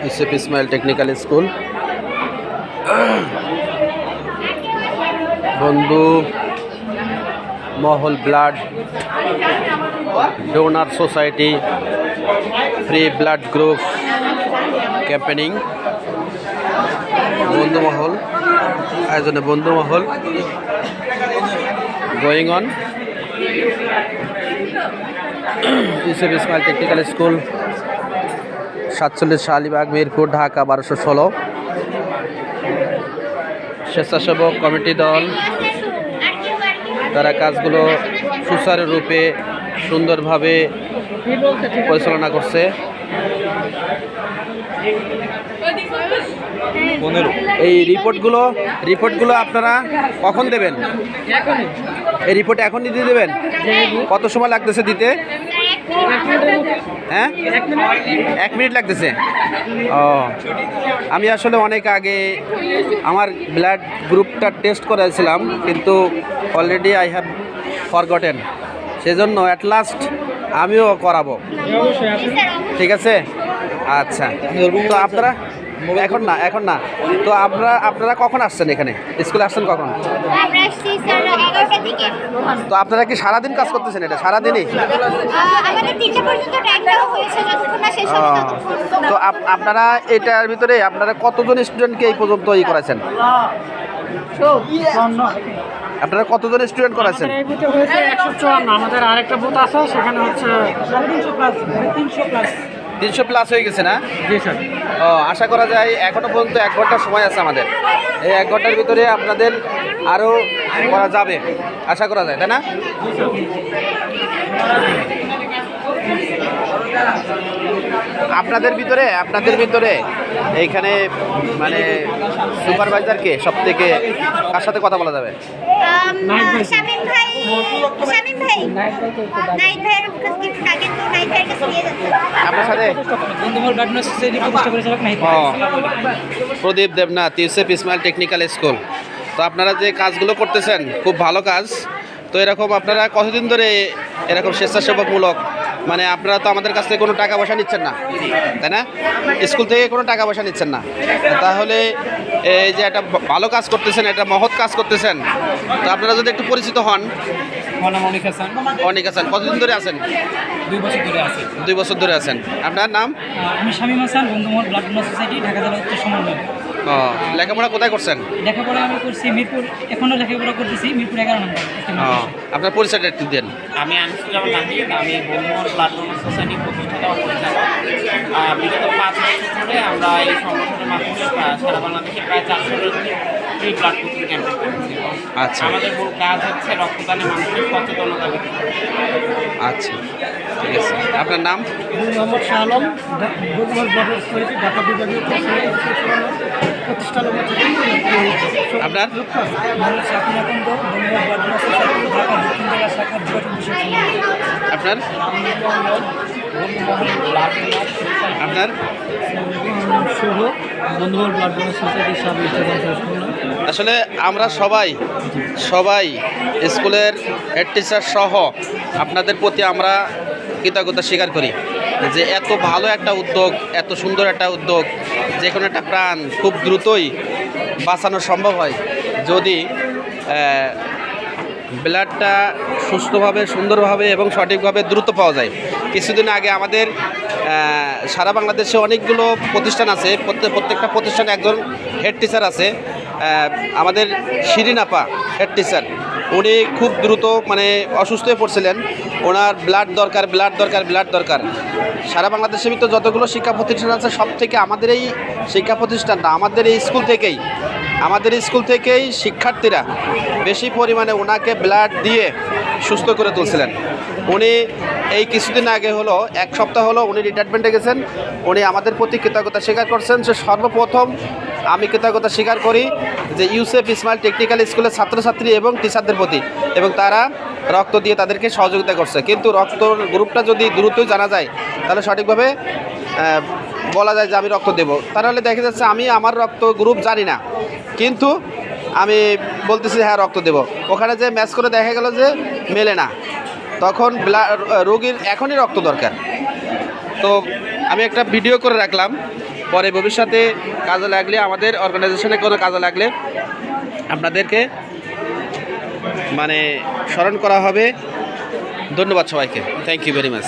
Yusuf Ismail technical school, Bandhu Mahal blood donor society free blood group campaigning, Bandhu Mahal আয়োজনে Bandhu Mahal going on. Yusuf Ismail technical school, 47 Shahbag, Mirpur, Dhaka 1216। স্বেচ্ছাসেবক committee দল তারা কাজগুলো সুচারুরূপে সুন্দরভাবে পরিচালনা করছে। এই রিপোর্টগুলো আপনারা কখন দেবেন? এই রিপোর্ট এখন দিয়ে দেবেন? কত সময় লাগতেছে দিতে? হ্যাঁ, 1 মিনিট লাগতেছে। ও, আমি আসলে অনেক আগে আমার ব্লাড গ্রুপটা টেস্ট করেছিলাম, কিন্তু অলরেডি আই হ্যাভ ফরগটেন, সেজন্য অ্যাট লাস্ট আমিও করাবো। ঠিক আছে, আচ্ছা। তো আপনারা এখন না তো আপনারা কখন আসছেন এখানে? স্কুলে আসছেন কখন? তো আপনারা কি সারাদিন কাজ করতেছেন? এটা সারাদিনই? তো আপনারা এটার ভিতরে আপনারা কতজন স্টুডেন্টকে এই পর্যন্ত করেছেন? আপনারা কতজন স্টুডেন্ট করাচ্ছেন? 154। আমাদের আরেকটা বুথ আছে, সেখানে হচ্ছে 300 প্লাস হয়ে গেছে না? জি স্যার। ও, আশা করা যায় এখনো পর্যন্ত 1 ঘন্টা সময় আছে আমাদের। এই 1 ঘন্টার ভিতরে আপনাদের আরও করা যাবে আশা করা যায়, তাই না? আপনাদের ভিতরে এইখানে মানে সুপারভাইজারকে সব থেকে কার সাথে কথা বলা যাবে? শামীম ভাই আপনার সাথে প্রদীপ দেবনাথ, ইউসুফ ইসমাইল টেকনিক্যাল স্কুল। তো আপনারা যে কাজগুলো করতেছেন খুব ভালো কাজ। তো এরকম আপনারা কতদিন ধরে এরকম স্বেচ্ছাসেবকমূলক, মানে আপনারা তো আমাদের কাছ থেকে কোনো টাকা পয়সা নিচ্ছেন না, তাই না? স্কুল থেকে কোনো টাকা পয়সা নিচ্ছেন না, তাহলে এই যে একটা ভালো কাজ করতেছেন, একটা মহৎ কাজ করতেছেন। তো আপনারা যদি একটু পরিচিত হন। অনিক হাসান, কতদিন ধরে আছেন? 2 বছর ধরে আছে। 2 বছর ধরে আছেন। আপনার নাম? আমি শামীম হাসান, বন্ধু Mahal blood donor society, Dhaka জেলা উত্তর সমন্বয়। ও, লেখাপড়া কোথায় করছেন? লেখাপড়া আমি করছি মিরপুর, এখনও লেখাপড়া করতেছি মিরপুর 11 নম্বর। আপনার পরিচয়টা একটু দেন। আমি আনিসুজ্জামান নাহিদ, আমি বন্ধু মহল ব্লাড ডোনার সোসাইটির প্রতিষ্ঠাতা ও পরিচালক। বিগত 5 বছর ধরে আমরা এই সংগঠনের মাধ্যমে সারা বাংলাদেশে প্রায় 400 ফ্রি ব্লাড গ্রুপিং ক্যাম্পেইন করছি। আচ্ছা, আমাদের মূল কাজ হচ্ছে রক্তদানে মানুষের সচেতনতা বৃদ্ধি। আচ্ছা, ঠিক আছে। আপনার নাম? মোহাম্মদ শাহ আলম, বন্ধু Mahal blood donor society, Dhaka বিভাগীয় প্রতিষ্ঠান। আপনার? মোহাম্মদ শাকিল আকন্দ, বন্ধু Mahal blood donor society, Dhaka দক্ষিণ জেলা শাখার যোগাযোগ বিষয়। আপনার? আপনার? শুভ, বন্ধু মহল ব্লাড ডোনার সোসাইটির সাবেক আসলে আমরা সবাই স্কুলের হেড টিচার সহ আপনাদের প্রতি আমরা কৃতজ্ঞতা স্বীকার করি যে এত ভালো একটা উদ্যোগ, এত সুন্দর একটা উদ্যোগ, যে কোনো একটা প্রাণ খুব দ্রুতই বাঁচানো সম্ভব হয় যদি ব্লাডটা সুস্থভাবে, সুন্দরভাবে এবং সঠিকভাবে দ্রুত পাওয়া যায়। কিছুদিন আগে আমাদের সারা বাংলাদেশে অনেকগুলো প্রতিষ্ঠান আছে, প্রত্যেকটা প্রতিষ্ঠানে একজন হেড টিচার আছে। আমাদের শিরিন আপা হেড টিচার, উনি খুব দ্রুত মানে অসুস্থ হয়ে পড়ছিলেন, ওনার ব্লাড দরকার। সারা বাংলাদেশের ভিতরে যতগুলো শিক্ষা প্রতিষ্ঠান আছে সব থেকে আমাদের এই শিক্ষা প্রতিষ্ঠানটা, আমাদের স্কুল থেকেই শিক্ষার্থীরা বেশি পরিমাণে ওনাকে ব্লাড দিয়ে সুস্থ করে তুলছিলেন। উনি এই কিছুদিন আগে হলো, 1 সপ্তাহ হলো উনি রিটায়ারমেন্টে গেছেন। উনি আমাদের প্রতি কৃতজ্ঞতা স্বীকার করছেন। যে সর্বপ্রথম আমি কৃতজ্ঞতা স্বীকার করি যে ইউসুফ ইসমাইল টেকনিক্যাল স্কুলের ছাত্রছাত্রী এবং টিচারদের প্রতি, এবং তারা রক্ত দিয়ে তাদেরকে সহযোগিতা করছে। কিন্তু রক্ত গ্রুপটা যদি দ্রুতই জানা যায় তাহলে সঠিকভাবে বলা যায় যে আমি রক্ত দেব। তাহলে দেখা যাচ্ছে আমি আমার রক্ত গ্রুপ জানি না, কিন্তু আমি বলতেছি হ্যাঁ রক্ত দেব, ওখানে যে ম্যাচ করে দেখা গেল যে মেলে না, তখন রোগীর এখনই রক্ত দরকার। তো আমি একটা ভিডিও করে রাখলাম, পরে ভবিষ্যতে কাজে লাগলে, আমাদের অর্গানাইজেশনে কোনো কাজে লাগলে আপনাদেরকে মানে স্মরণ করা হবে। ধন্যবাদ সবাইকে, থ্যাংক ইউ ভেরি মাচ।